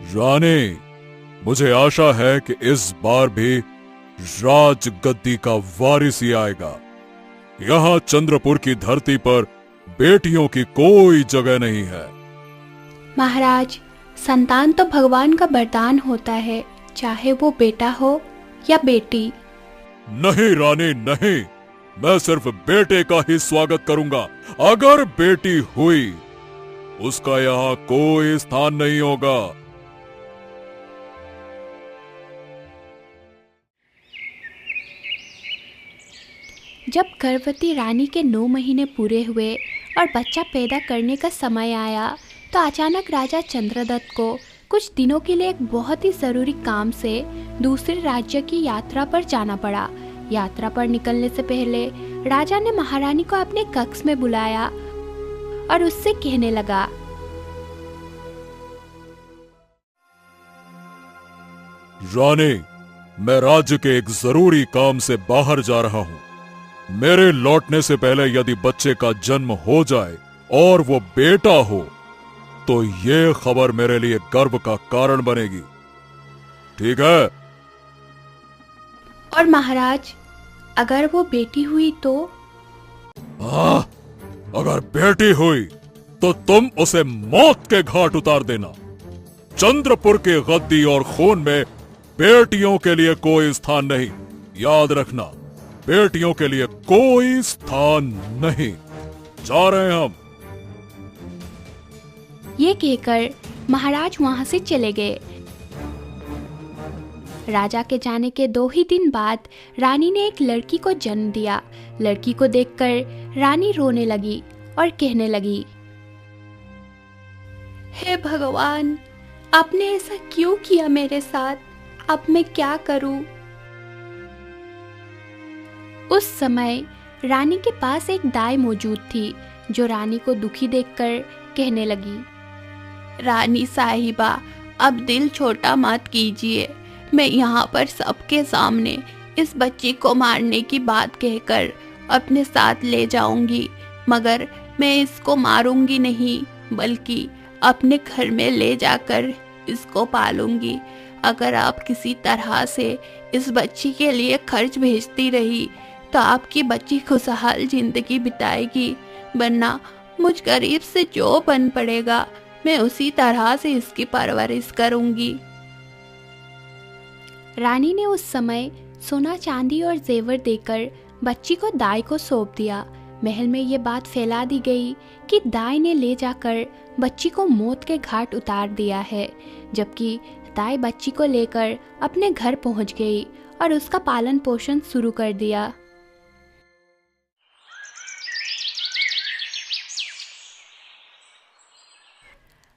रानी, मुझे आशा है कि इस बार भी राज गद्दी का वारिस ही आएगा। यहाँ चंद्रपुर की धरती पर बेटियों की कोई जगह नहीं है। महाराज, संतान तो भगवान का वरदान होता है, चाहे वो बेटा हो या बेटी। नहीं रानी, नहीं, मैं सिर्फ बेटे का ही स्वागत करूंगा। अगर बेटी हुई, उसका यहाँ कोई स्थान नहीं होगा। जब गर्भवती रानी के 9 महीने पूरे हुए और बच्चा पैदा करने का समय आया, तो अचानक राजा चंद्रदत्त को कुछ दिनों के लिए एक बहुत ही ज़रूरी काम से दूसरे राज्य की यात्रा पर जाना पड़ा। यात्रा पर निकलने से पहले राजा ने महारानी को अपने कक्ष में बुलाया और उससे कहने लगा, रानी, मैं राज्य के एक जरूरी काम से बाहर जा रहा हूँ। मेरे लौटने से पहले यदि बच्चे का जन्म हो जाए और वो बेटा हो, तो ये खबर मेरे लिए गर्व का कारण बनेगी। ठीक है? और महाराज, अगर वो बेटी हुई तो? हाँ, अगर बेटी हुई तो तुम उसे मौत के घाट उतार देना। चंद्रपुर के गद्दी और खून में बेटियों के लिए कोई स्थान नहीं। याद रखना, बेटियों के लिए कोई स्थान नहीं। जा रहे हैं हम। ये कहकर महाराज वहां से चले गए। राजा के जाने के 2 ही दिन बाद रानी ने एक लड़की को जन्म दिया। लड़की को देखकर रानी रोने लगी और कहने लगी, हे भगवान, आपने ऐसा क्यों किया मेरे साथ? अब मैं क्या करूं? उस समय रानी के पास एक दाई मौजूद थी, जो रानी को दुखी देखकर कहने लगी, रानी साहिबा, अब दिल छोटा मत कीजिए। मैं यहाँ पर सबके सामने इस बच्ची को मारने की बात कहकर अपने साथ ले जाऊंगी, मगर मैं इसको मारूंगी नहीं, बल्कि अपने घर में ले जाकर इसको पालूंगी। अगर आप किसी तरह से इस बच्ची के लिए खर्च भेजती रही, तो आपकी बच्ची खुशहाल जिंदगी बिताएगी, वरना मुझ गरीब से जो बन पड़ेगा, मैं उसी तरह से इसकी परवरिश करूंगी। रानी ने उस समय सोना चांदी और जेवर देकर बच्ची को दाई को सौंप दिया। महल में ये बात फैला दी गई कि दाई ने ले जाकर बच्ची को मौत के घाट उतार दिया है, जबकि दाई बच्ची को लेकर अपने घर पहुंच गई और उसका पालन पोषण शुरू कर दिया।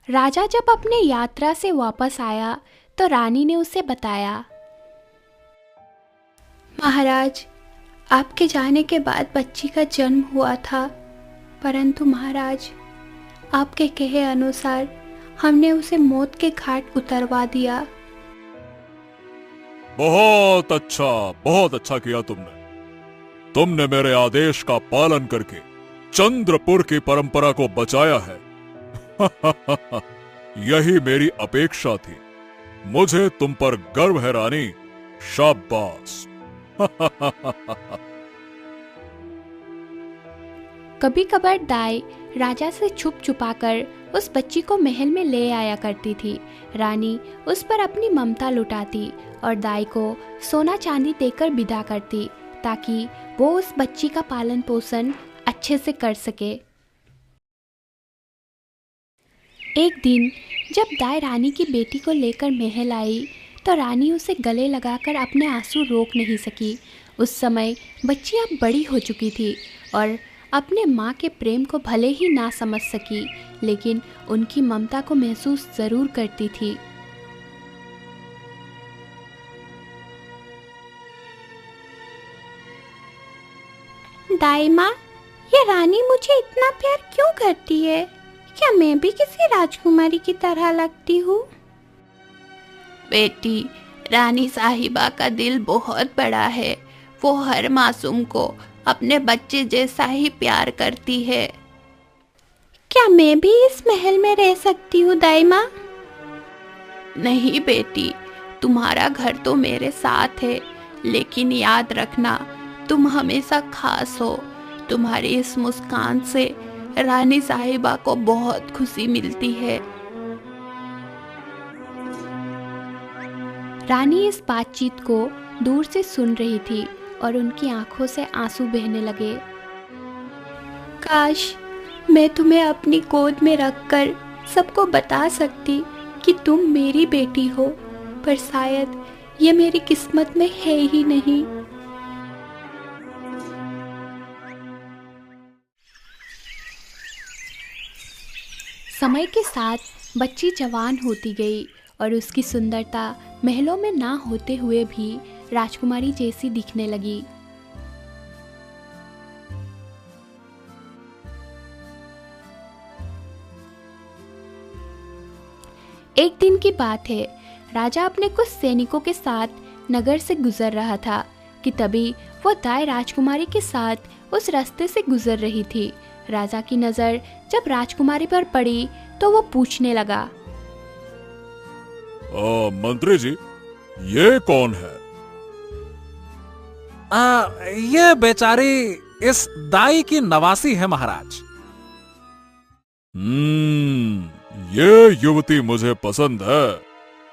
राजा जब अपने यात्रा से वापस आया, तो रानी ने उसे बताया, महाराज, आपके जाने के बाद बच्ची का जन्म हुआ था, परंतु महाराज, आपके कहे अनुसार हमने उसे मौत के घाट उतरवा दिया। बहुत अच्छा किया तुमने। तुमने मेरे आदेश का पालन करके चंद्रपुर की परंपरा को बचाया है। यही मेरी अपेक्षा थी। मुझे तुम पर गर्व है रानी। शाबाश। कभी कभार दाई राजा से छुप छुपाकर उस बच्ची को महल में ले आया करती थी। रानी उस पर अपनी ममता लुटाती और दाई को सोना चांदी देकर विदा करती, ताकि वो उस बच्ची का पालन पोषण अच्छे से कर सके। एक दिन जब दाई रानी की बेटी को लेकर महल आई, तो रानी उसे गले लगाकर अपने आंसू रोक नहीं सकी। उस समय बच्ची अब बड़ी हो चुकी थी और अपने माँ के प्रेम को भले ही ना समझ सकी, लेकिन उनकी ममता को महसूस जरूर करती थी। दाई माँ, ये रानी मुझे इतना प्यार क्यों करती है? क्या मैं भी किसी राजकुमारी की तरह लगती हूँ? बेटी, रानी साहिबा का दिल बहुत बड़ा है। वो हर मासूम को अपने बच्चे जैसा ही प्यार करती है। क्या मैं भी इस महल में रह सकती हूँ दाई माँ? नहीं बेटी, तुम्हारा घर तो मेरे साथ है, लेकिन याद रखना तुम हमेशा खास हो। तुम्हारी इस मुस्कान से रानी साहिबा को बहुत खुशी मिलती है। रानी इस बातचीत को दूर से सुन रही थी और उनकी आंखों से आंसू बहने लगे। काश मैं तुम्हें अपनी गोद में रखकर सबको बता सकती कि तुम मेरी बेटी हो, पर शायद ये मेरी किस्मत में है ही नहीं। समय के साथ बच्ची जवान होती गई और उसकी सुंदरता महलों में ना होते हुए भी राजकुमारी जैसी दिखने लगी। एक दिन की बात है, राजा अपने कुछ सैनिकों के साथ नगर से गुजर रहा था कि तभी वो दाई राजकुमारी के साथ उस रास्ते से गुजर रही थी। राजा की नजर जब राजकुमारी पर पड़ी तो वो पूछने लगा, मंत्री जी, ये कौन है? ये बेचारी इस दाई की नवासी है महाराज। ये युवती मुझे पसंद है।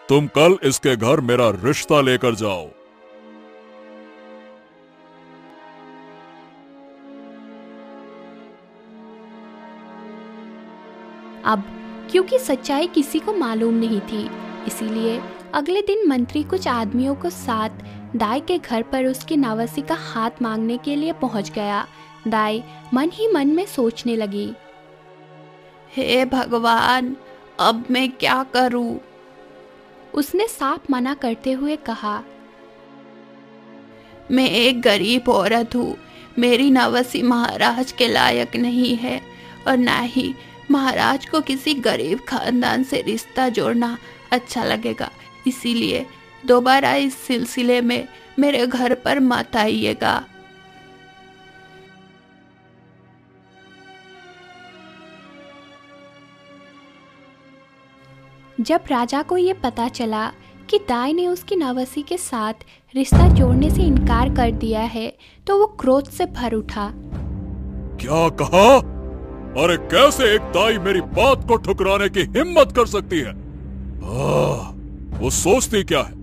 तुम कल इसके घर मेरा रिश्ता लेकर जाओ। अब क्योंकि सच्चाई किसी को मालूम नहीं थी, इसीलिए अगले दिन मंत्री कुछ आदमियों को साथ दाई के घर पर उसकी नवासी का हाथ मांगने के लिए पहुंच गया। दाई मन ही मन में सोचने लगी, हे भगवान, अब मैं क्या करूं? उसने साफ मना करते हुए कहा, मैं एक गरीब औरत हूँ, मेरी नवासी महाराज के लायक नहीं है और ना ही महाराज को किसी गरीब खानदान से रिश्ता जोड़ना अच्छा लगेगा, इसीलिए दोबारा इस सिलसिले में मेरे घर पर मत आइएगा। जब राजा को ये पता चला कि दाई ने उसकी नवासी के साथ रिश्ता जोड़ने से इनकार कर दिया है, तो वो क्रोध से भर उठा। क्या कहा? अरे कैसे एक दाई मेरी बात को ठुकराने की हिम्मत कर सकती है? वो सोचती क्या है?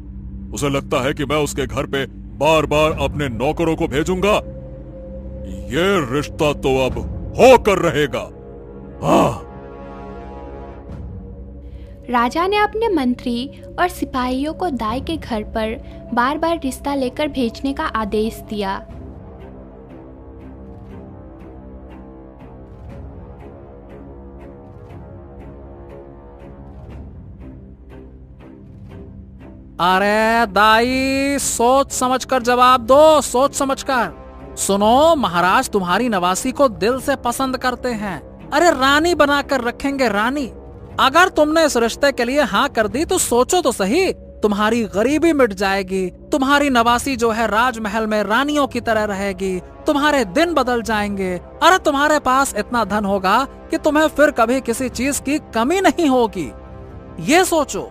उसे लगता है कि मैं उसके घर पे बार बार अपने नौकरों को भेजूंगा। ये रिश्ता तो अब होकर रहेगा। राजा ने अपने मंत्री और सिपाहियों को दाई के घर पर बार बार रिश्ता लेकर भेजने का आदेश दिया। अरे दाई, सोच समझकर जवाब दो, सोच समझकर। सुनो, महाराज तुम्हारी नवासी को दिल से पसंद करते हैं। अरे रानी बनाकर रखेंगे, रानी। अगर तुमने इस रिश्ते के लिए हाँ कर दी तो सोचो तो सही, तुम्हारी गरीबी मिट जाएगी, तुम्हारी नवासी जो है राजमहल में रानियों की तरह रहेगी, तुम्हारे दिन बदल जाएंगे। अरे तुम्हारे पास इतना धन होगा कि तुम्हें फिर कभी किसी चीज की कमी नहीं होगी। ये सोचो।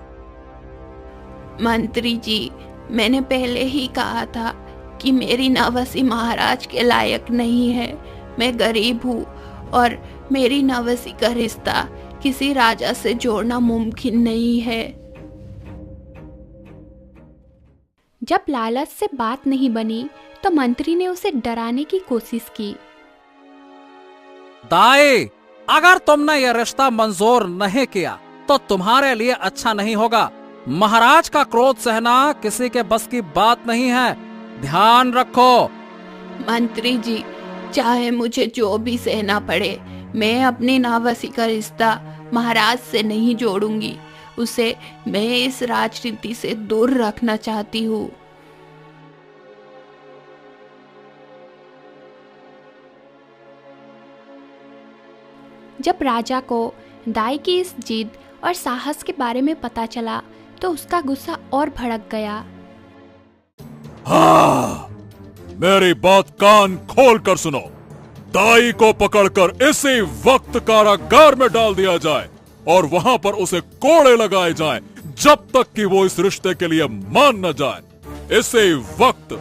मंत्री जी, मैंने पहले ही कहा था कि मेरी नवासी महाराज के लायक नहीं है। मैं गरीब हूँ और मेरी नवासी का रिश्ता किसी राजा से जोड़ना मुमकिन नहीं है। जब लालच से बात नहीं बनी तो मंत्री ने उसे डराने की कोशिश की। दाई, अगर तुमने यह रिश्ता मंजूर नहीं किया तो तुम्हारे लिए अच्छा नहीं होगा। महाराज का क्रोध सहना किसी के बस की बात नहीं है, ध्यान रखो। मंत्री जी, चाहे मुझे जो भी सहना पड़े, मैं अपनी नवासी का रिश्ता महाराज से नहीं जोड़ूंगी। उसे मैं इस राजनीति से दूर रखना चाहती हूँ। जब राजा को दाई की इस जिद और साहस के बारे में पता चला तो उसका गुस्सा और भड़क गया। हाँ, मेरी बात कान खोल कर सुनो। दाई को पकड़कर इसी वक्त कारागार में डाल दिया जाए और वहां पर उसे कोड़े लगाए जाएं, जब तक कि वो इस रिश्ते के लिए मान न जाए। इसी वक्त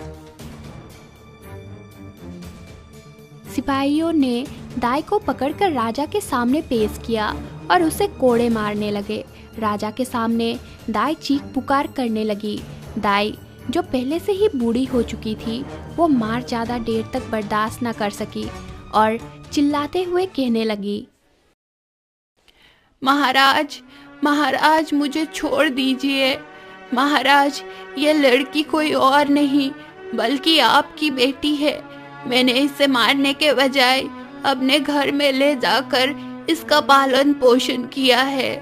सिपाहियों ने दाई को पकड़कर राजा के सामने पेश किया और उसे कोड़े मारने लगे। राजा के सामने दाई चीख पुकार करने लगी। दाई जो पहले से ही बूढ़ी हो चुकी थी, वो मार ज़्यादा देर तक बर्दाश्त न कर सकी और चिल्लाते हुए कहने लगी, महाराज, महाराज मुझे छोड़ दीजिए। महाराज, ये लड़की कोई और नहीं बल्कि आपकी बेटी है। मैंने इसे मारने के बजाय अपने घर में ले जाकर इसका पालन पोषण किया है।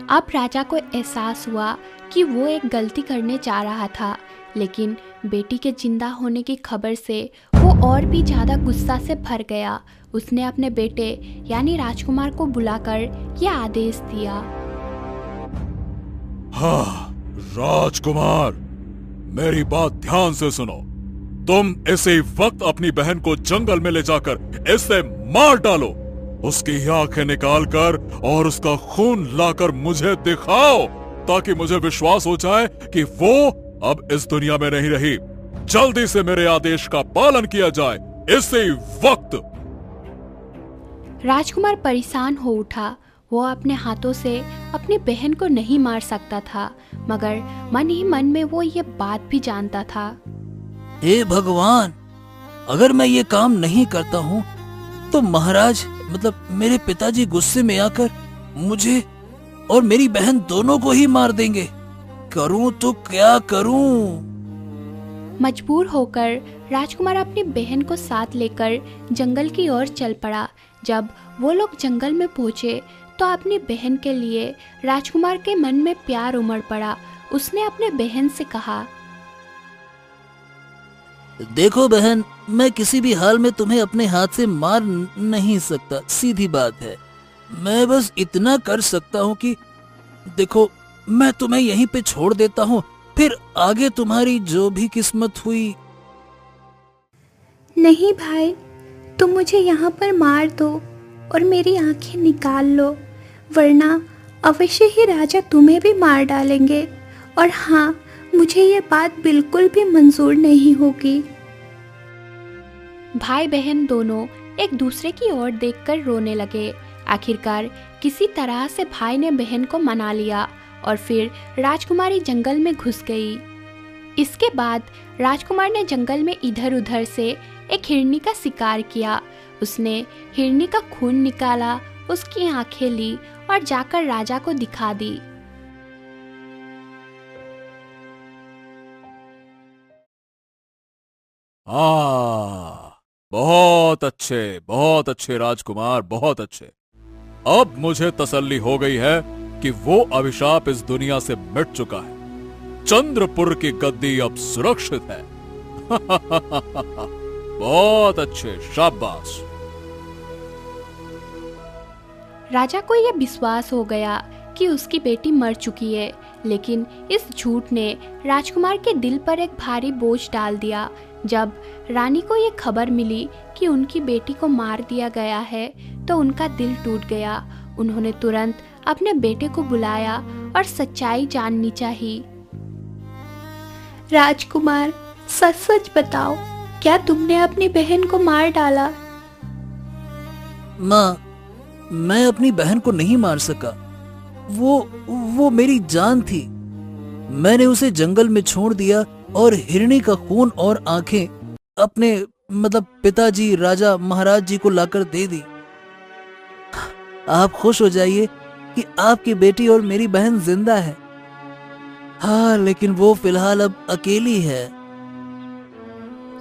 अब राजा को एहसास हुआ कि वो एक गलती करने जा रहा था, लेकिन बेटी के जिंदा होने की खबर से वो और भी ज्यादा गुस्सा से भर गया। उसने अपने बेटे यानी राजकुमार को बुलाकर यह आदेश दिया, हाँ राजकुमार, मेरी बात ध्यान से सुनो। तुम इसी वक्त अपनी बहन को जंगल में ले जाकर इसे मार डालो। उसकी आंखें निकालकर और उसका खून लाकर मुझे दिखाओ, ताकि मुझे विश्वास हो जाए कि वो अब इस दुनिया में नहीं रही। जल्दी से मेरे आदेश का पालन किया जाए, इसी वक्त। राजकुमार परेशान हो उठा। वो अपने हाथों से अपनी बहन को नहीं मार सकता था, मगर मन ही मन में वो ये बात भी जानता था, हे भगवान, अगर मैं ये काम नहीं करता हूँ तो महाराज मतलब मेरे पिताजी गुस्से में आकर मुझे और मेरी बहन दोनों को ही मार देंगे। करूँ तो क्या करूँ? मजबूर होकर राजकुमार अपनी बहन को साथ लेकर जंगल की ओर चल पड़ा। जब वो लोग जंगल में पहुंचे तो अपनी बहन के लिए राजकुमार के मन में प्यार उमड़ पड़ा। उसने अपने बहन से कहा, देखो बहन, मैं किसी भी हाल में तुम्हें अपने हाथ से मार नहीं सकता, सीधी बात है। मैं बस इतना कर सकता हूँ कि देखो, मैं तुम्हें यहीं पे छोड़ देता हूँ, फिर आगे तुम्हारी जो भी किस्मत हुई। नहीं भाई, तुम मुझे यहाँ पर मार दो और मेरी आंखें निकाल लो, वरना अवश्य ही राजा तुम्हें भी मार डालेंगे। और हाँ, मुझे ये बात बिल्कुल भी मंजूर नहीं होगी। भाई बहन दोनों एक दूसरे की ओर देखकर रोने लगे। आखिरकार किसी तरह से भाई ने बहन को मना लिया और फिर राजकुमारी जंगल में घुस गई। इसके बाद राजकुमार ने जंगल में इधर उधर से एक हिरनी का शिकार किया। उसने हिरनी का खून निकाला, उसकी आंखें ली और जाकर राजा को दिखा दी। बहुत अच्छे राजकुमार, बहुत अच्छे। अब मुझे तसल्ली हो गई है कि वो अभिशाप इस दुनिया से मिट चुका है। चंद्रपुर की गद्दी अब सुरक्षित है। बहुत अच्छे, शाबाश। राजा को यह विश्वास हो गया कि उसकी बेटी मर चुकी है, लेकिन इस झूठ ने राजकुमार के दिल पर एक भारी बोझ डाल दिया। जब रानी को यह खबर मिली कि उनकी बेटी को मार दिया गया है, तो उनका दिल टूट गया। उन्होंने तुरंत अपने बेटे को बुलाया और सच्चाई जाननी चाहिए। राजकुमार, सच सच बताओ, क्या तुमने अपनी बहन को मार डाला? माँ, मैं अपनी बहन को नहीं मार सका। वो मेरी जान थी। मैंने उसे जंगल में छोड़ दिया और हिरनी का खून और आंखें अपने मतलब पिताजी राजा महाराज जी को लाकर दे दी। आप खुश हो जाइए कि आपकी बेटी और मेरी बहन जिंदा है। हाँ, लेकिन वो फिलहाल अब अकेली है।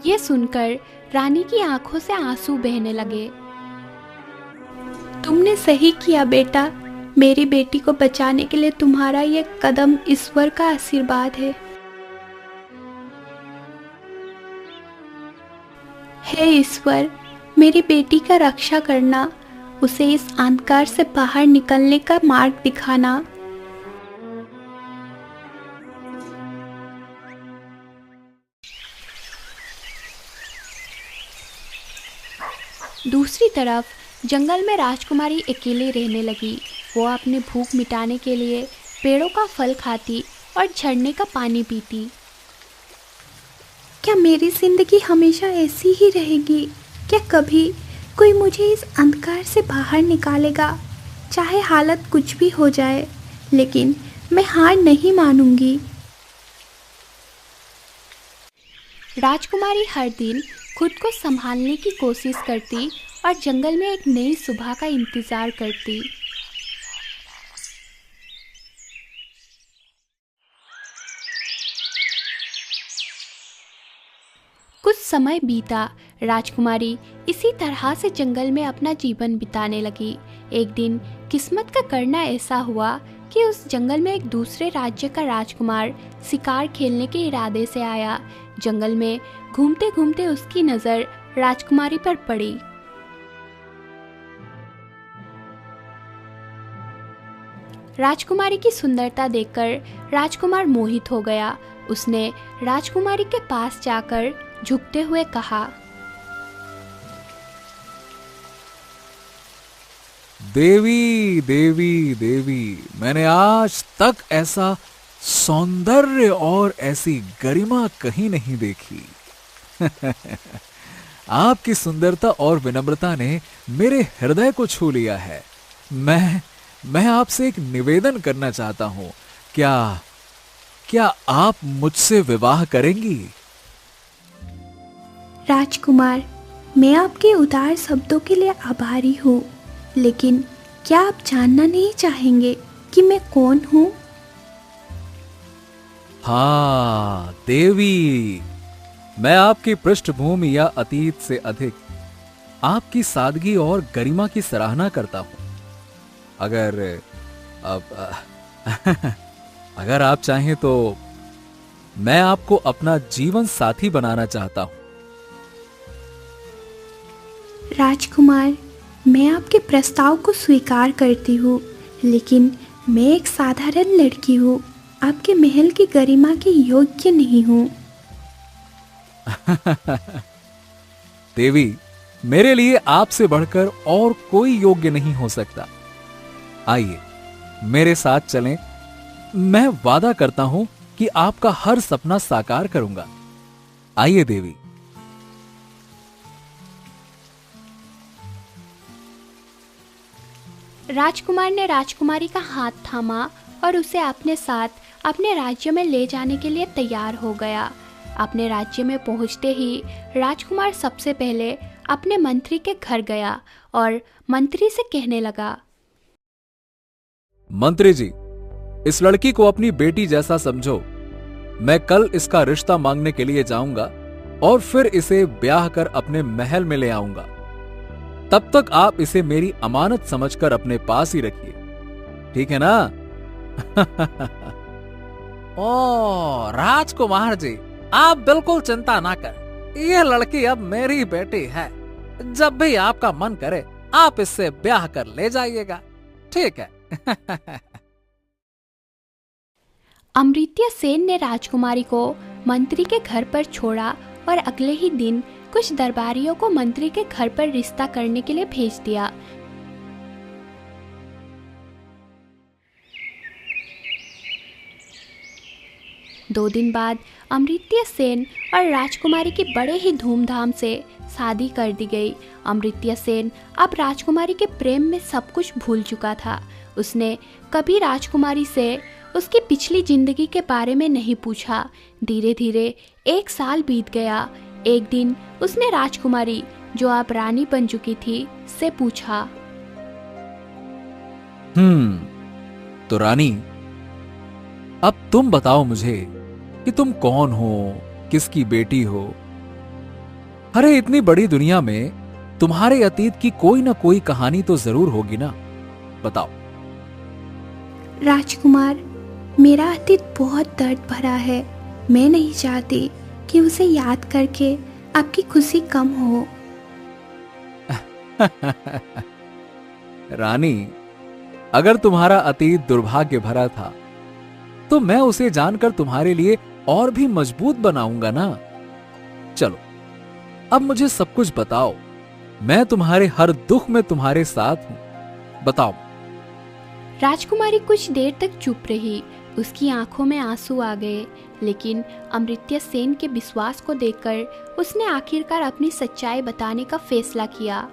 ये सुनकर रानी की आंखों से आंसू बहने लगे। तुमने सही किया बेटा। मेरी बेटी को बचाने के लिए तुम्हारा ये कदम ईश्वर का आशीर्वाद है। हे ईश्वर, मेरी बेटी का रक्षा करना, उसे इस अंधकार से बाहर निकलने का मार्ग दिखाना। दूसरी तरफ जंगल में राजकुमारी अकेले रहने लगी। वो अपनी भूख मिटाने के लिए पेड़ों का फल खाती और झरने का पानी पीती। क्या मेरी जिंदगी हमेशा ऐसी ही रहेगी? क्या कभी कोई मुझे इस अंधकार से बाहर निकालेगा? चाहे हालत कुछ भी हो जाए, लेकिन मैं हार नहीं मानूंगी। राजकुमारी हर दिन खुद को संभालने की कोशिश करती और जंगल में एक नई सुबह का इंतजार करती। कुछ समय बीता। राजकुमारी इसी तरह से जंगल में अपना जीवन बिताने लगी। एक दिन किस्मत का करना ऐसा हुआ कि उस जंगल में एक दूसरे राज्य का राजकुमार शिकार खेलने के इरादे से आया। जंगल में घूमते घूमते उसकी नज़र राजकुमारी पर पड़ी। राजकुमारी की सुंदरता देखकर राजकुमार मोहित हो गया। उसने राजकुमारी के पास जाकर झुकते हुए कहा, देवी देवी देवी, मैंने आज तक ऐसा सौंदर्य और ऐसी गरिमा कहीं नहीं देखी। आपकी सुंदरता और विनम्रता ने मेरे हृदय को छू लिया है। मैं आपसे एक निवेदन करना चाहता हूं। क्या आप मुझसे विवाह करेंगी? राजकुमार, मैं आपके उदार शब्दों के लिए आभारी हूँ, लेकिन क्या आप जानना नहीं चाहेंगे कि मैं कौन हूँ? हाँ देवी, मैं आपकी पृष्ठभूमि या अतीत से अधिक आपकी सादगी और गरिमा की सराहना करता हूं। अगर आप चाहें तो मैं आपको अपना जीवन साथी बनाना चाहता हूं। राजकुमार, मैं आपके प्रस्ताव को स्वीकार करती हूँ, लेकिन मैं एक साधारण लड़की हूँ, आपके महल की गरिमा के योग्य नहीं हूँ। देवी, मेरे लिए आपसे बढ़कर और कोई योग्य नहीं हो सकता। आइए मेरे साथ चलें। मैं वादा करता हूं कि आपका हर सपना साकार करूंगा। आइए देवी। राजकुमार ने राजकुमारी का हाथ थामा और उसे अपने साथ अपने राज्य में ले जाने के लिए तैयार हो गया। अपने राज्य में पहुंचते ही राजकुमार सबसे पहले अपने मंत्री के घर गया और मंत्री से कहने लगा, मंत्री जी, इस लड़की को अपनी बेटी जैसा समझो। मैं कल इसका रिश्ता मांगने के लिए जाऊंगा और फिर इसे ब्याह कर अपने महल में ले आऊंगा। तब तक आप इसे मेरी अमानत समझकर अपने पास ही रखिए, ठीक है ना? ओ राजकुमार जी, आप बिल्कुल चिंता ना करें। यह लड़की अब मेरी बेटी है। जब भी आपका मन करे आप इससे ब्याह कर ले जाइएगा, ठीक है? अमृत्य सेन ने राजकुमारी को मंत्री के घर पर छोड़ा और अगले ही दिन कुछ दरबारियों को मंत्री के घर पर रिश्ता करने के लिए भेज दिया। दो दिन बाद अमृत्य सेन और राजकुमारी की बड़े ही धूमधाम से शादी कर दी गई। अमृत्य सेन अब राजकुमारी के प्रेम में सब कुछ भूल चुका था। उसने कभी राजकुमारी से उसकी पिछली जिंदगी के बारे में नहीं पूछा। धीरे धीरे 1 साल बीत गया। एक दिन उसने राजकुमारी, जो अब रानी बन चुकी थी, से पूछा, तो रानी, अब तुम बताओ मुझे कि तुम कौन हो, किसकी बेटी हो? अरे इतनी बड़ी दुनिया में तुम्हारे अतीत की कोई ना कोई कहानी तो जरूर होगी ना, बताओ। राजकुमार, मेरा अतीत बहुत दर्द भरा है। मैं नहीं चाहती कि उसे याद करके आपकी खुशी कम हो। रानी, अगर तुम्हारा अतीत दुर्भाग्य भरा था तो मैं उसे जानकर तुम्हारे लिए और भी मजबूत बनाऊंगा ना। चलो अब मुझे सब कुछ बताओ मैं तुम्हारे हर दुख में तुम्हारे साथ हूं। बताओ। राजकुमारी कुछ देर तक चुप रही। उसकी आंखों में आंसू आ गए, लेकिन अमृत्य सेन के विश्वास को देखकर उसने आखिरकार अपनी सच्चाई बताने का फैसला किया।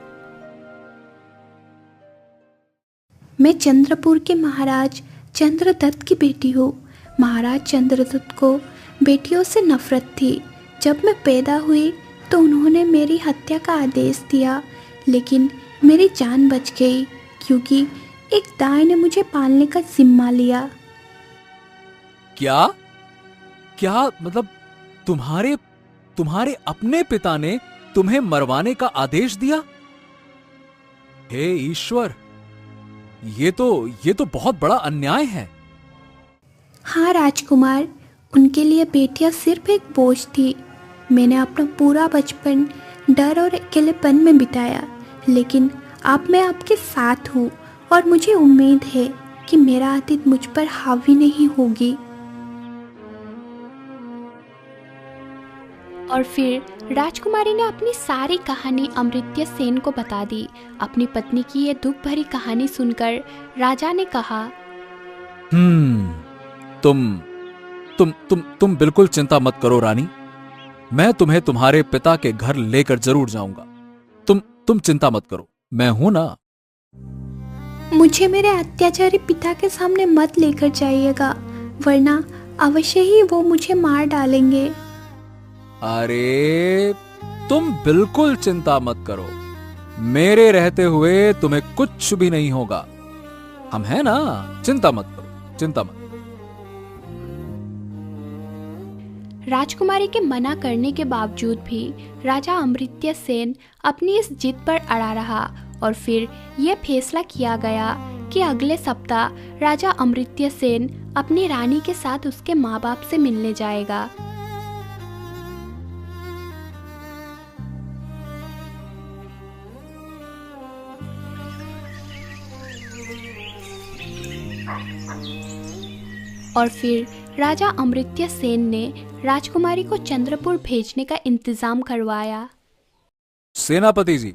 मैं चंद्रपुर के महाराज चंद्रदत्त की बेटी हूँ। महाराज चंद्रदत्त को बेटियों से नफरत थी। जब मैं पैदा हुई तो उन्होंने मेरी हत्या का आदेश दिया, लेकिन मेरी जान बच गई क्योंकि एक दाई ने मुझे पालने का जिम्मा लिया। क्या क्या मतलब तुम्हारे अपने पिता ने तुम्हें मरवाने का आदेश दिया? हे ईश्वर, ये तो बहुत बड़ा अन्याय है। हाँ राजकुमार, उनके लिए बेटियां सिर्फ एक बोझ थी। मैंने अपना पूरा बचपन डर और अकेलेपन में बिताया, लेकिन अब मैं आपके साथ हूँ और मुझे उम्मीद है कि मेरा अतीत मुझ पर हावी नहीं होगी। और फिर राजकुमारी ने अपनी सारी कहानी अमृत्य सेन को बता दी। अपनी पत्नी की ये दुख भरी कहानी सुनकर राजा ने कहा, तुम बिल्कुल चिंता मत करो रानी। मैं तुम्हें तुम्हारे पिता के घर लेकर जरूर जाऊंगा। तुम चिंता मत करो, मैं हूं ना। मुझे मेरे अत्याचारी पिता के सामने मत लेकर जाइएगा, वरना अवश्य ही वो मुझे मार डालेंगे। अरे तुम बिल्कुल चिंता मत करो, मेरे रहते हुए तुम्हें कुछ भी नहीं होगा। हम हैं ना, चिंता मत करो, चिंता मत। राजकुमारी के मना करने के बावजूद भी राजा अमृत्य सेन अपनी इस जिद पर अड़ा रहा और फिर यह फैसला किया गया कि अगले सप्ताह राजा अमृत्य सेन अपनी रानी के साथ उसके माँ बाप से मिलने जाएगा। और फिर राजा अमृत्य सेन ने राजकुमारी को चंद्रपुर भेजने का इंतजाम करवाया। सेनापति जी,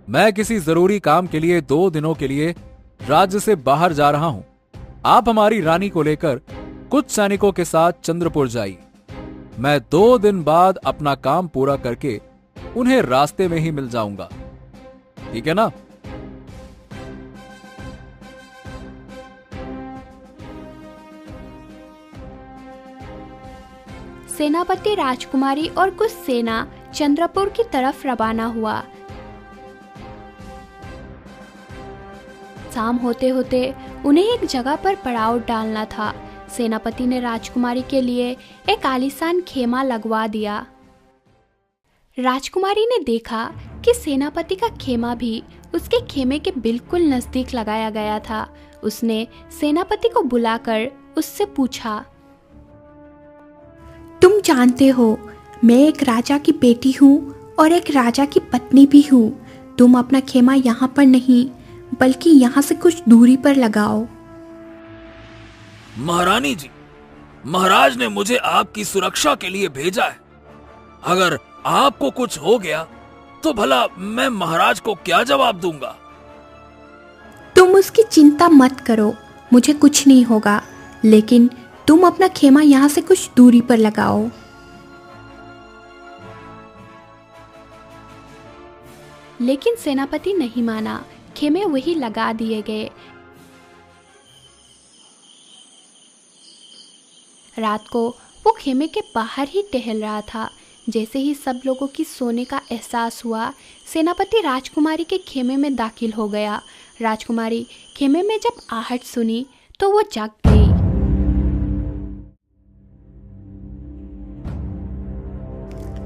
मैं किसी जरूरी काम के लिए 2 दिनों के लिए राज्य से बाहर जा रहा हूं। आप हमारी रानी को लेकर कुछ सैनिकों के साथ चंद्रपुर जाइए। मैं 2 दिन बाद अपना काम पूरा करके उन्हें रास्ते में ही मिल जाऊंगा, ठीक है ना? सेनापति राजकुमारी और कुछ सेना चंद्रपुर की तरफ रवाना हुआ। शाम होते होते उन्हें एक जगह पर पड़ाव डालना था। सेनापति ने राजकुमारी के लिए एक आलीशान खेमा लगवा दिया। राजकुमारी ने देखा कि सेनापति का खेमा भी उसके खेमे के बिल्कुल नजदीक लगाया गया था। उसने सेनापति को बुलाकर उससे पूछा, तुम जानते हो मैं एक राजा की बेटी हूँ और एक राजा की पत्नी भी हूँ। तुम अपना खेमा यहाँ पर नहीं बल्कि यहाँ से कुछ दूरी पर लगाओ। महारानी जी, महाराज ने मुझे आपकी सुरक्षा के लिए भेजा है। अगर आपको कुछ हो गया तो भला मैं महाराज को क्या जवाब दूंगा? तुम उसकी चिंता मत करो, मुझे कुछ नहीं होगा, लेकिन तुम अपना खेमा यहाँ से कुछ दूरी पर लगाओ। लेकिन सेनापति नहीं माना। खेमे वही लगा दिए गए। रात को वो खेमे के बाहर ही टहल रहा था। जैसे ही सब लोगों की सोने का एहसास हुआ, सेनापति राजकुमारी के खेमे में दाखिल हो गया। राजकुमारी खेमे में जब आहट सुनी तो वो जाग गई।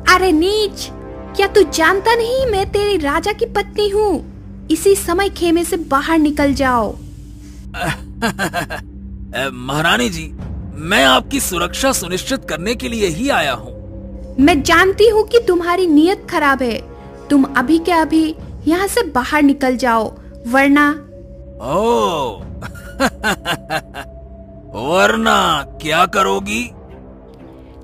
अरे नीच, क्या तू जानता नहीं मैं तेरी राजा की पत्नी हूँ? इसी समय खेमे से बाहर निकल जाओ। महारानी जी, मैं आपकी सुरक्षा सुनिश्चित करने के लिए ही आया हूँ। मैं जानती हूँ कि तुम्हारी नीयत खराब है। तुम अभी के अभी यहाँ से बाहर निकल जाओ, वरना ओह वरना क्या करोगी?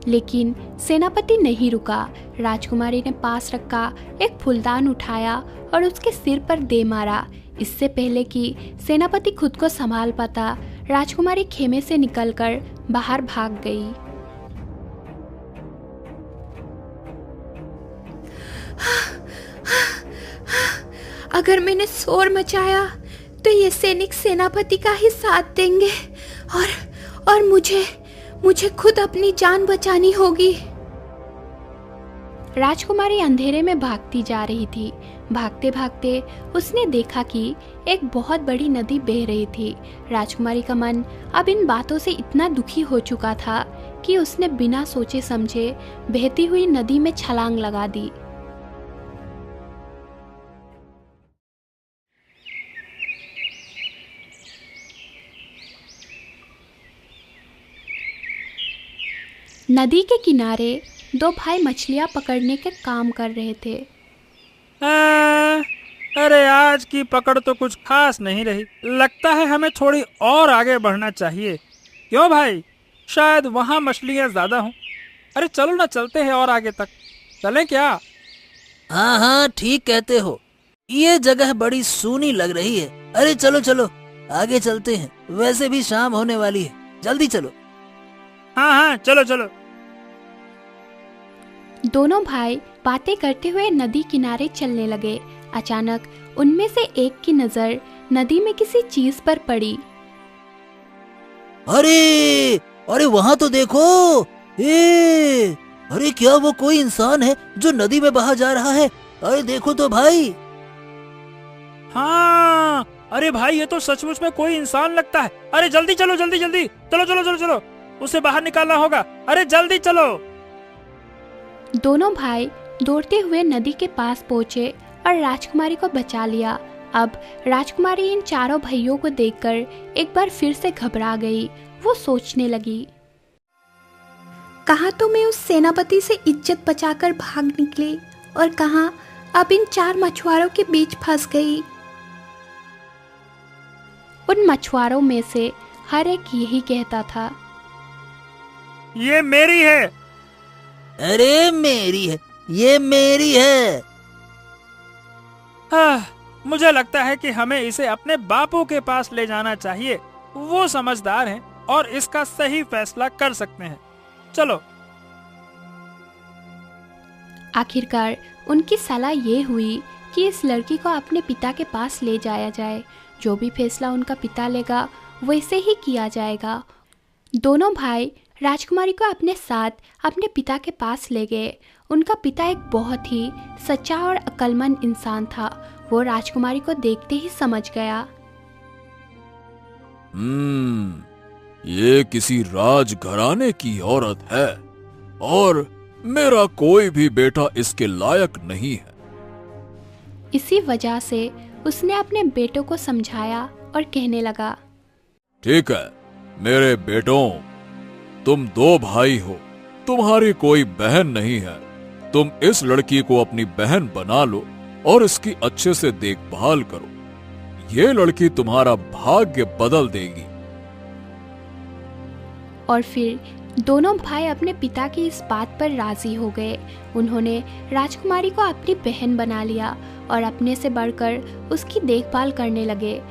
लेकिन सेनापति नहीं रुका। राजकुमारी ने पास रखा एक फूलदान उठाया और उसके सिर पर दे मारा। इससे पहले कि सेनापति खुद को संभाल पाता, राजकुमारी खेमे से निकलकर बाहर भाग गई। अगर मैंने शोर मचाया तो ये सैनिक सेनापति का ही साथ देंगे और मुझे खुद अपनी जान बचानी होगी। राजकुमारी अंधेरे में भागती जा रही थी। भागते भागते उसने देखा कि एक बहुत बड़ी नदी बह रही थी। राजकुमारी का मन अब इन बातों से इतना दुखी हो चुका था कि उसने बिना सोचे समझे बहती हुई नदी में छलांग लगा दी। नदी के किनारे दो भाई मछलियां पकड़ने के काम कर रहे थे। अरे आज की पकड़ तो कुछ खास नहीं रही। लगता है हमें थोड़ी और आगे बढ़ना चाहिए। क्यों भाई, शायद वहाँ मछलियाँ ज्यादा हों। अरे चलो ना, चलते हैं और आगे तक। चलें क्या? हाँ हाँ, ठीक कहते हो। ये जगह बड़ी सूनी लग रही है। अरे चलो चलो आगे चलते हैं, वैसे भी शाम होने वाली है। जल्दी चलो। हाँ हाँ, चलो चलो। दोनों भाई बातें करते हुए नदी किनारे चलने लगे। अचानक उनमें से एक की नजर नदी में किसी चीज पर पड़ी। अरे अरे वहाँ तो देखो। अरे क्या वो कोई इंसान है जो नदी में बहा जा रहा है? अरे देखो तो भाई। हाँ, अरे भाई ये तो सचमुच में कोई इंसान लगता है। अरे जल्दी चलो, जल्दी जल्दी, चलो चलो चलो चलो, उसे बाहर निकालना होगा। अरे जल्दी चलो। दोनों भाई दौड़ते हुए नदी के पास पहुंचे और राजकुमारी को बचा लिया। अब राजकुमारी इन चारों भाइयों को देखकर एक बार फिर से घबरा गई। वो सोचने लगी, कहाँ तो मैं उस सेनापति से इज्जत बचाकर भाग निकली और कहाँ अब इन चार मछुआरों के बीच फंस गई। उन मछुआरों में से हर एक यही कहता था, ये मेरी है। अरे मेरी है, ये मेरी है। मुझे लगता है कि हमें इसे अपने बापू के पास ले जाना चाहिए। वो समझदार हैं और इसका सही फैसला कर सकते हैं। चलो। आखिरकार उनकी सलाह ये हुई कि इस लड़की को अपने पिता के पास ले जाया जाए। जो भी फैसला उनका पिता लेगा वैसे ही किया जाएगा। दोनों भाई राजकुमारी को अपने साथ अपने पिता के पास ले गए। उनका पिता एक बहुत ही सच्चा और अक्लमंद इंसान था। वो राजकुमारी को देखते ही समझ गया। ये किसी राजघराने की औरत है और मेरा कोई भी बेटा इसके लायक नहीं है। इसी वजह से उसने अपने बेटों को समझाया और कहने लगा, ठीक है मेरे बेटों, तुम दो भाई हो, तुम्हारी कोई बहन नहीं है। तुम इस लड़की को अपनी बहन बना लो और इसकी अच्छे से देखभाल करो। ये लड़की तुम्हारा भाग्य बदल देगी। और फिर दोनों भाई अपने पिता की इस बात पर राजी हो गए। उन्होंने राजकुमारी को अपनी बहन बना लिया और अपने से बढ़कर उसकी देखभाल करने लगे।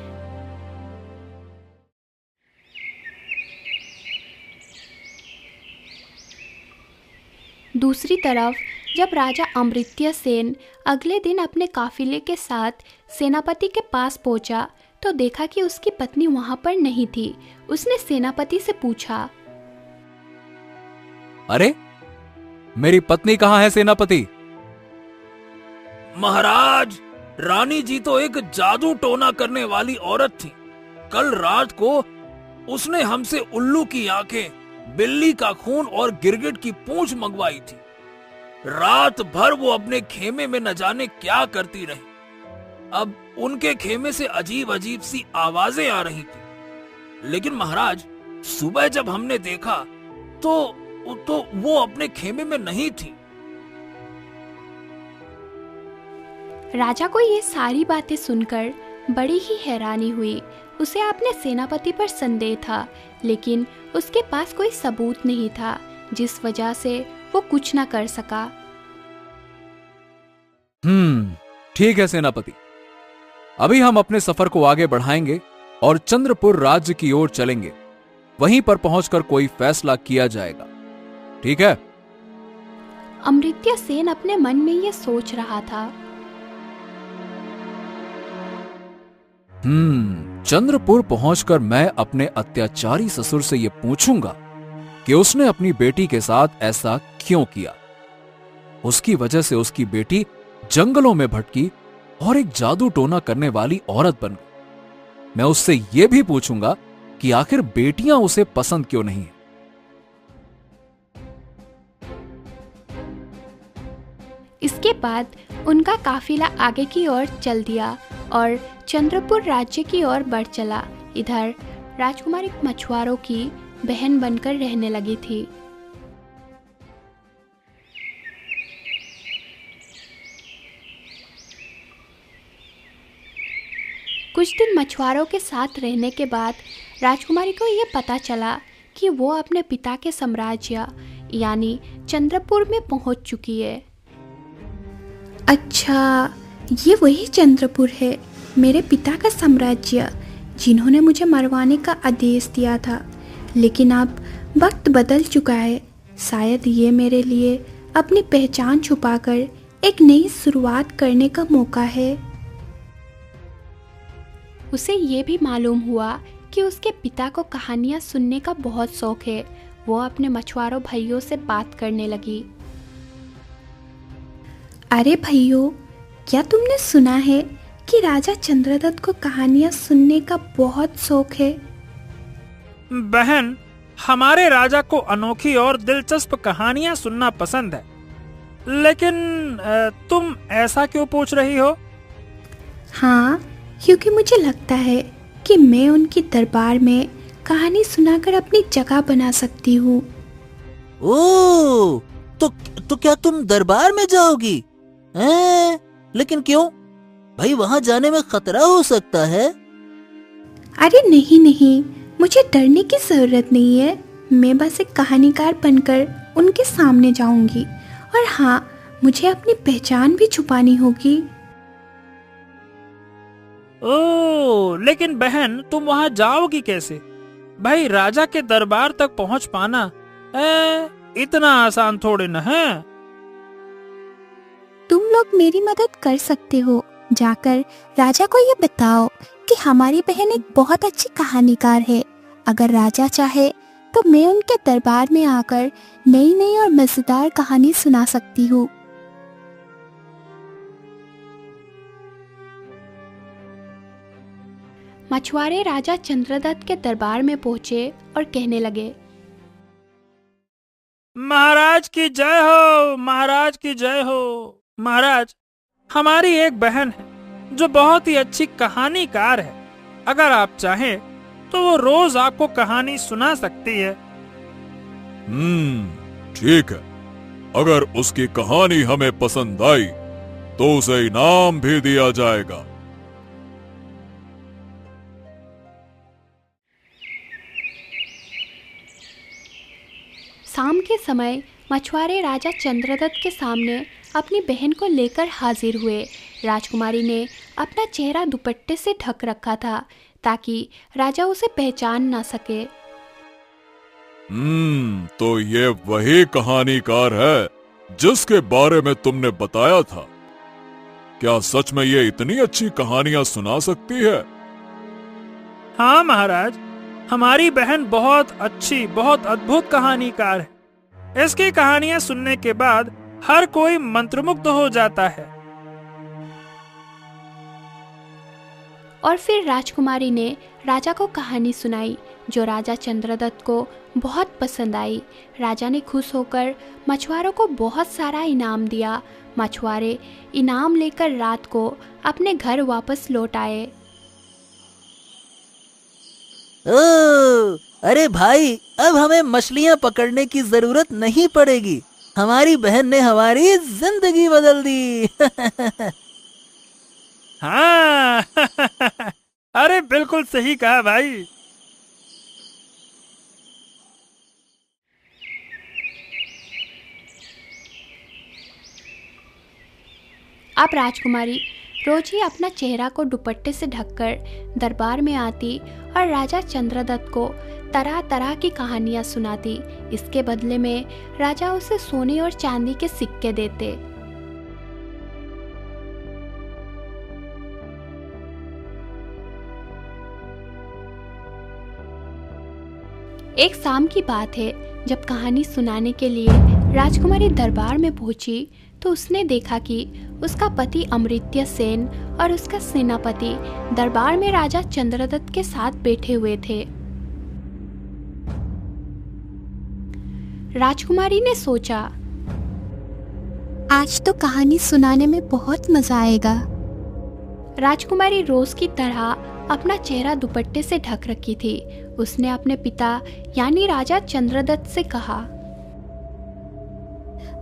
दूसरी तरफ जब राजा अमृत्य सेन अगले दिन अपने काफिले के साथ सेनापति के पास पहुंचा तो देखा कि उसकी पत्नी वहां पर नहीं थी। उसने सेनापति से पूछा, अरे मेरी पत्नी कहाँ है सेनापति? महाराज, रानी जी तो एक जादू टोना करने वाली औरत थी। कल रात को उसने हमसे उल्लू की आंखें, बिल्ली का खून और गिरगिट की पूंछ मंगवाई थी। रात भर वो अपने खेमे में न जाने क्या करती रही। अब उनके खेमे से अजीब अजीब सी आवाजें आ रही थी। लेकिन महाराज, सुबह जब हमने देखा तो वो अपने खेमे में नहीं थी। राजा को ये सारी बातें सुनकर बड़ी ही हैरानी हुई। उसे अपने सेनापति पर संदेह था, लेकिन उसके पास कोई सबूत नहीं था। जिस वजह से वो कुछ ना कर सका। ठीक है सेनापति, अभी हम अपने सफर को आगे बढ़ाएंगे और चंद्रपुर राज्य की ओर चलेंगे। वहीं पर पहुंचकर कोई फैसला किया जाएगा, ठीक है? अमृत्य सेन अपने मन में ये सोच रहा था। चंद्रपुर पहुंचकर मैं अपने अत्याचारी ससुर से यह पूछूंगा कि उसने अपनी बेटी के साथ ऐसा क्यों किया। उसकी वजह से उसकी बेटी जंगलों में भटकी और एक जादू टोना करने वाली औरत बन गई। मैं उससे यह भी पूछूंगा कि आखिर बेटियां उसे पसंद क्यों नहीं है। इसके बाद उनका काफिला आगे की ओर चल दिया और चंद्रपुर राज्य की ओर बढ़ चला। इधर राजकुमारी मछुआरों की बहन बनकर रहने लगी थी। कुछ दिन मछुआरों के साथ रहने के बाद राजकुमारी को यह पता चला कि वो अपने पिता के साम्राज्य यानी चंद्रपुर में पहुंच चुकी है। अच्छा, ये वही चंद्रपुर है, मेरे पिता का साम्राज्य, जिन्होंने मुझे मरवाने का आदेश दिया था। लेकिन अब वक्त बदल चुका है। शायद ये मेरे लिए अपनी पहचान छुपाकर एक नई शुरुआत करने का मौका है। उसे ये भी मालूम हुआ कि उसके पिता को कहानियां सुनने का बहुत शौक है। वो अपने मछुआरों भाइयों से बात करने लगी। अरे भाइयों, क्या तुमने सुना है कि राजा चंद्रदत्त को कहानियां सुनने का बहुत शौक है? बहन, हमारे राजा को अनोखी और दिलचस्प कहानियां सुनना पसंद है, लेकिन तुम ऐसा क्यों पूछ रही हो? हाँ, क्योंकि मुझे लगता है कि मैं उनकी दरबार में कहानी सुनाकर अपनी जगह बना सकती हूँ। ओह, तो क्या तुम दरबार में जाओगी? लेकिन क्यों? भाई, वहाँ जाने में खतरा हो सकता है। अरे नहीं नहीं, मुझे डरने की जरूरत नहीं है। मैं बस एक कहानीकार बनकर उनके सामने जाऊंगी। और हाँ, मुझे अपनी पहचान भी छुपानी होगी। ओह, लेकिन बहन, तुम वहाँ जाओगी कैसे? भाई, राजा के दरबार तक पहुँच पाना इतना आसान थोड़े न है। तुम लोग मेरी मदद कर सकते हो। जाकर राजा को ये बताओ कि हमारी बहन एक बहुत अच्छी कहानीकार है। अगर राजा चाहे तो मैं उनके दरबार में आकर नई नई और मजेदार कहानी सुना सकती हूँ। मछुआरे राजा चंद्रदत्त के दरबार में पहुंचे और कहने लगे, महाराज की जय हो, महाराज की जय हो। महाराज, हमारी एक बहन है जो बहुत ही अच्छी कहानीकार है। अगर आप चाहें तो वो रोज आपको कहानी सुना सकती है। ठीक है। अगर उसकी कहानी हमें पसंद आई तो उसे इनाम भी दिया जाएगा। शाम के समय मछुआरे राजा चंद्रदत्त के सामने अपनी बहन को लेकर हाजिर हुए। राजकुमारी ने अपना चेहरा दुपट्टे से ढक रखा था ताकि राजा उसे पहचान ना सके। तो ये वही कहानीकार है जिसके बारे में तुमने बताया था। क्या सच में ये इतनी अच्छी कहानियां सुना सकती है? हाँ महाराज, हमारी बहन बहुत अच्छी, बहुत अद्भुत कहानीकार है। इसकी कहानियां सुनने के बाद हर कोई मंत्रमुग्ध हो जाता है। और फिर राजकुमारी ने राजा को कहानी सुनाई जो राजा चंद्रदत्त को बहुत पसंद आई। राजा ने खुश होकर मछुआरों को बहुत सारा इनाम दिया। मछुआरे इनाम लेकर रात को अपने घर वापस लौट आए। ओह, अरे भाई, अब हमें मछलियां पकड़ने की जरूरत नहीं पड़ेगी। हमारी बहन ने हमारी जिंदगी बदल दी। हाँ अरे बिल्कुल सही कहा भाई। अब राजकुमारी रोज ही अपना चेहरा को दुपट्टे से ढककर दरबार में आती और राजा चंद्रदत्त को तरह तरह की कहानियां सुनाती। इसके बदले में राजा उसे सोने और चांदी के सिक्के देते। एक शाम की बात है, जब कहानी सुनाने के लिए राजकुमारी दरबार में पहुंची तो उसने देखा कि उसका पति अमृत्य सेन और उसका सेनापति दरबार में राजा चंद्रदत्त के साथ बैठे हुए थे। राजकुमारी ने सोचा, आज तो कहानी सुनाने में बहुत मजा आएगा। राजकुमारी रोज की तरह अपना चेहरा दुपट्टे से ढक रखी थी। उसने अपने पिता यानी राजा चंद्रदत्त से कहा,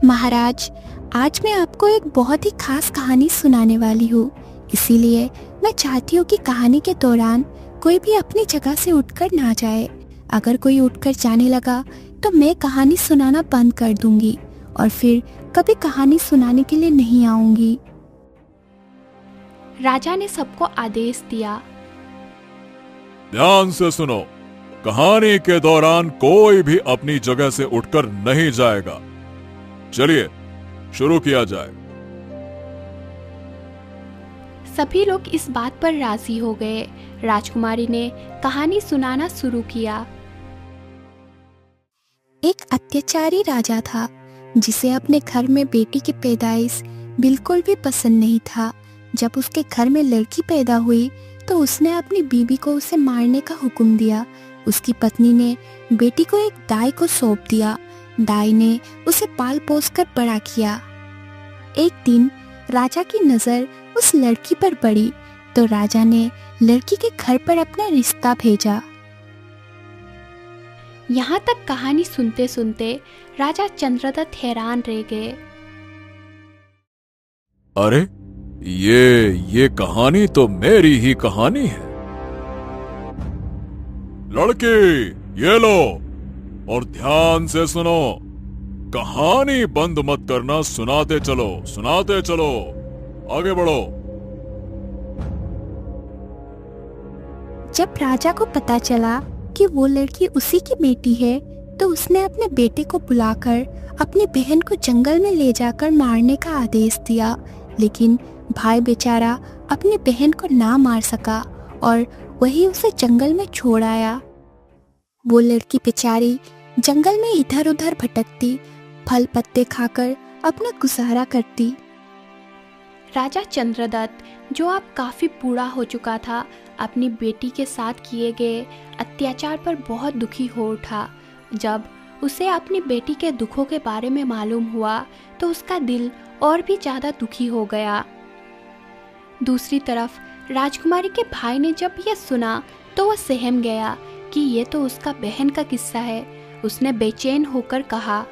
महाराज, आज मैं आपको एक बहुत ही खास कहानी सुनाने वाली हूँ। इसीलिए मैं चाहती हूँ कि कहानी के दौरान कोई भी अपनी जगह से उठकर ना जाए। अगर कोई उठकर जाने लगा तो मैं कहानी सुनाना बंद कर दूंगी और फिर कभी कहानी सुनाने के लिए नहीं आऊंगी। राजा ने सबको आदेश दिया, ध्यान से सुनो, कहानी के दौरान कोई भी अपनी जगह से उठकर नहीं जाएगा। चलिए शुरू किया जाए। सभी लोग इस बात पर राजी हो गए। राजकुमारी ने कहानी सुनाना शुरू किया। एक अत्याचारी राजा था जिसे अपने घर में बेटी की पैदाइश बिल्कुल भी पसंद नहीं था। जब उसके घर में लड़की पैदा हुई तो उसने अपनी बीवी को उसे मारने का हुक्म दिया। उसकी पत्नी ने बेटी को एक दाई को सौंप दिया। दाई ने उसे पाल पोस कर बड़ा किया। एक दिन राजा की नजर उस लड़की पर पड़ी तो राजा ने लड़की के घर पर अपना रिश्ता भेजा। यहाँ तक कहानी सुनते सुनते राजा चंद्रदत्त हैरान रह गए। अरे ये कहानी तो मेरी ही कहानी है। लड़की, ये लो और ध्यान से सुनो। कहानी बंद मत करना, सुनाते चलो, सुनाते चलो, आगे बढ़ो। जब राजा को पता चला कि वो लड़की उसी की बेटी है तो उसने अपने बेटे को बुलाकर अपनी बहन को जंगल में ले जाकर मारने का आदेश दिया। लेकिन भाई बेचारा अपनी बहन को ना मार सका और वही उसे जंगल में छोड़ आया। वो लड़की बेचारी जंगल में इधर उधर भटकती, फल पत्ते खाकर अपना गुजारा करती। राजा चंद्रदत्त, जो अब काफी बूढ़ा हो चुका था, अपनी बेटी के साथ किए गए अत्याचार पर बहुत दुखी हो उठा। जब उसे अपनी बेटी के दुखों के बारे में मालूम हुआ तो उसका दिल और भी ज्यादा दुखी हो गया। दूसरी तरफ राजकुमारी के भाई ने जब यह सुना तो वह सहम गया कि ये तो उसका बहन का किस्सा है। उसने बेचैन होकर कहा,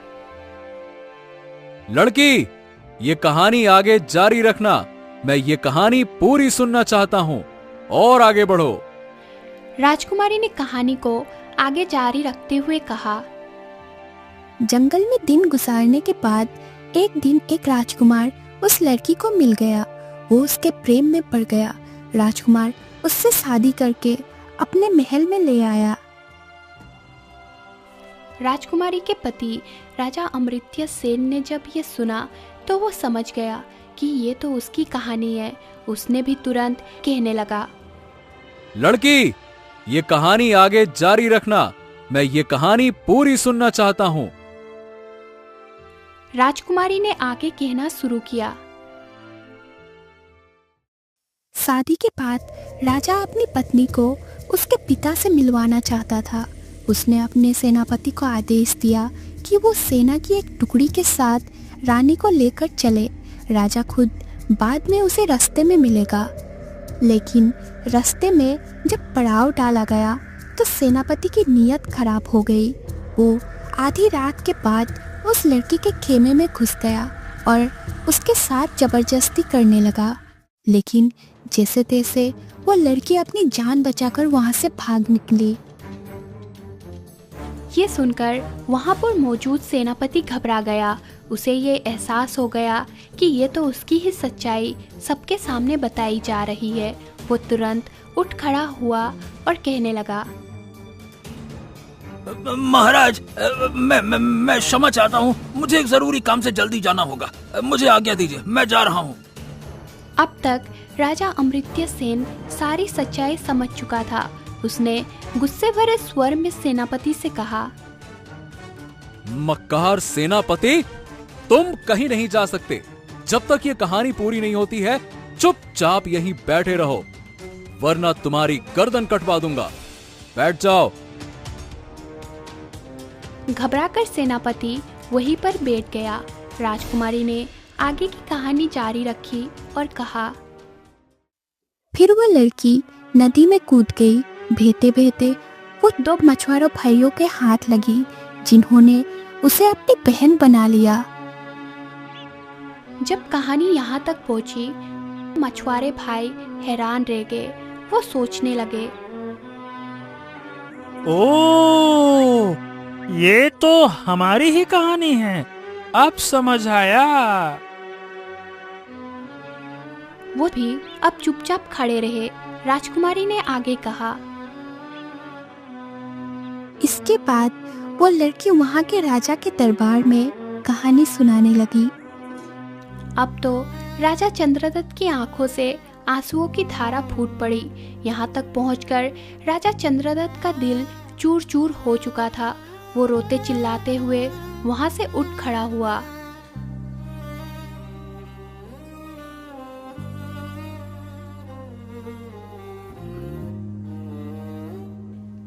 लड़की, ये कहानी आगे जारी रखना। मैं ये कहानी पूरी सुनना चाहता हूँ, और आगे बढ़ो। राजकुमारी ने कहानी को आगे जारी रखते हुए कहा, जंगल में दिन गुजारने के बाद एक दिन एक राजकुमार उस लड़की को मिल गया। वो उसके प्रेम में पड़ गया। राजकुमार उससे शादी करके अपने महल में ले आया। राजकुमारी के पति राजा अमृत्य सेन ने जब ये सुना तो वो समझ गया कि ये तो उसकी कहानी है। उसने भी तुरंत कहने लगा, लड़की, ये कहानी आगे जारी रखना। मैं ये कहानी पूरी सुनना चाहता हूँ। राजकुमारी ने आगे कहना शुरू किया। शादी के बाद राजा अपनी पत्नी को उसके पिता से मिलवाना चाहता था। उसने अपने सेनापति को आदेश दिया कि वो सेना की एक टुकड़ी के साथ रानी को लेकर चले। राजा खुद बाद में उसे रास्ते में मिलेगा। लेकिन रास्ते में जब पड़ाव डाला गया तो सेनापति की नीयत खराब हो गई। वो आधी रात के बाद उस लड़की के खेमे में घुस गया और उसके साथ जबरदस्ती करने लगा। लेकिन जैसे तैसे वो लड़की अपनी जान बचाकर वहां से भाग निकली। ये सुनकर वहां पर मौजूद सेनापति घबरा गया। उसे ये एहसास हो गया कि ये तो उसकी ही सच्चाई सबके सामने बताई जा रही है। वो तुरंत उठ खड़ा हुआ और कहने लगा, महाराज, मैं क्षमा चाहता हूँ। मुझे एक जरूरी काम से जल्दी जाना होगा। मुझे आज्ञा दीजिए, मैं जा रहा हूँ। अब तक राजा अमृत्य सेन सारी सच्चाई समझ चुका था। उसने गुस्से भरे स्वर में सेनापति से कहा, मक्कार सेनापति, तुम कहीं नहीं जा सकते। जब तक ये कहानी पूरी नहीं होती है, चुपचाप यहीं बैठे रहो, वरना तुम्हारी गर्दन कटवा दूंगा। बैठ जाओ। घबराकर सेनापति वहीं पर बैठ गया। राजकुमारी ने आगे की कहानी जारी रखी और कहा, फिर वो लड़की नदी में कूद गई। बहते बहते वो 2 मछुआरों भाइयों के हाथ लगी, जिन्होंने उसे अपनी बहन बना लिया। जब कहानी यहाँ तक पहुँची, मछुआरे भाई हैरान रह गए। वो सोचने लगे, ओ, ये तो हमारी ही कहानी है। अब समझ आया। वो भी अब चुपचाप खड़े रहे। राजकुमारी ने आगे कहा, इसके बाद वो लड़की वहाँ के राजा के दरबार में कहानी सुनाने लगी। अब तो राजा चंद्रदत्त की आंखों से आंसुओं की धारा फूट पड़ी। यहाँ तक पहुंचकर राजा चंद्रदत्त का दिल चूर चूर हो चुका था। वो रोते चिल्लाते हुए वहां से उठ खड़ा हुआ।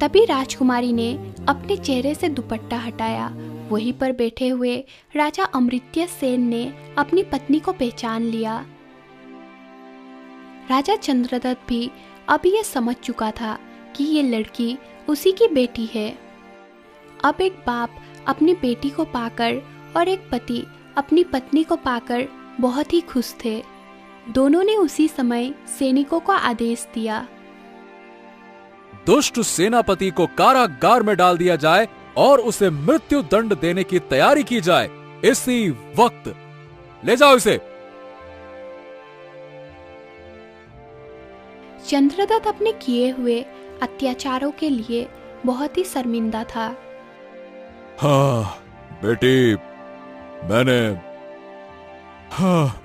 तभी राजकुमारी ने अपने चेहरे से दुपट्टा हटाया। वहीं पर बैठे हुए राजा अमृत्य सेन ने अपनी पत्नी को पहचान लिया। राजा चंद्रदत्त भी अब ये समझ चुका था कि ये लड़की उसी की बेटी है। अब एक बाप अपनी बेटी को पाकर और एक पति अपनी पत्नी को पाकर बहुत ही खुश थे। दोनों ने उसी समय सैनिकों को आदेश दिया, दुष्ट सेनापति को कारागार में डाल दिया जाए और उसे मृत्यु दंड देने की तैयारी की जाए। इसी वक्त ले जाओ इसे। चंद्रदत्त अपने किए हुए अत्याचारों के लिए बहुत ही शर्मिंदा था। हाँ बेटी,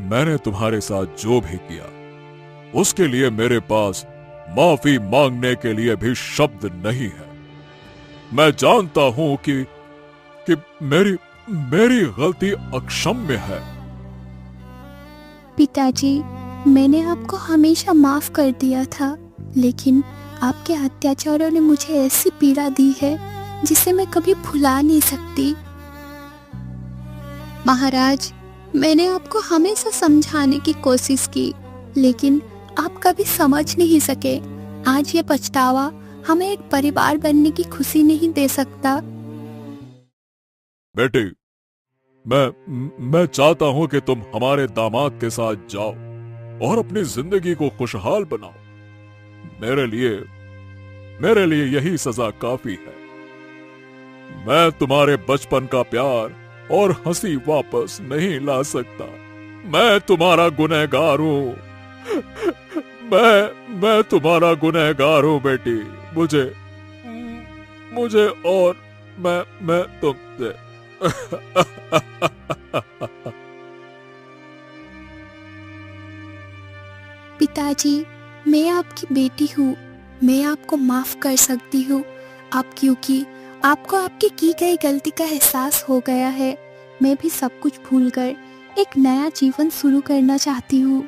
मैंने तुम्हारे साथ जो भी किया उसके लिए मेरे पास माफी मांगने के लिए भी शब्द नहीं है। मैं जानता हूं कि मेरी गलती अक्षम्य है। पिताजी, मैंने आपको हमेशा माफ कर दिया था, लेकिन आपके अत्याचारों ने मुझे ऐसी पीड़ा दी है जिसे मैं कभी भुला नहीं सकती। महाराज, मैंने आपको हमेशा समझाने की कोशिश की, लेकिन आप कभी समझ नहीं सके। आज ये पछतावा हमें एक परिवार बनने की खुशी नहीं दे सकता। बेटी, मैं चाहता हूं कि तुम हमारे दामाद के साथ जाओ और अपनी जिंदगी को खुशहाल बनाओ। मेरे लिए यही सजा काफी है। मैं तुम्हारे बचपन का प्यार और हंसी वापस नहीं ला सकता। मैं तुम्हारा गुनहगार हूँ। मैं तुम्हारा गुनहगार हूँ बेटी। मुझे और मैं तुमसे पिताजी, मैं आपकी बेटी हूँ। मैं आपको माफ कर सकती हूँ, क्योंकि आपको आपकी की गई गलती का एहसास हो गया है। मैं भी सब कुछ भूलकर एक नया जीवन शुरू करना चाहती हूँ।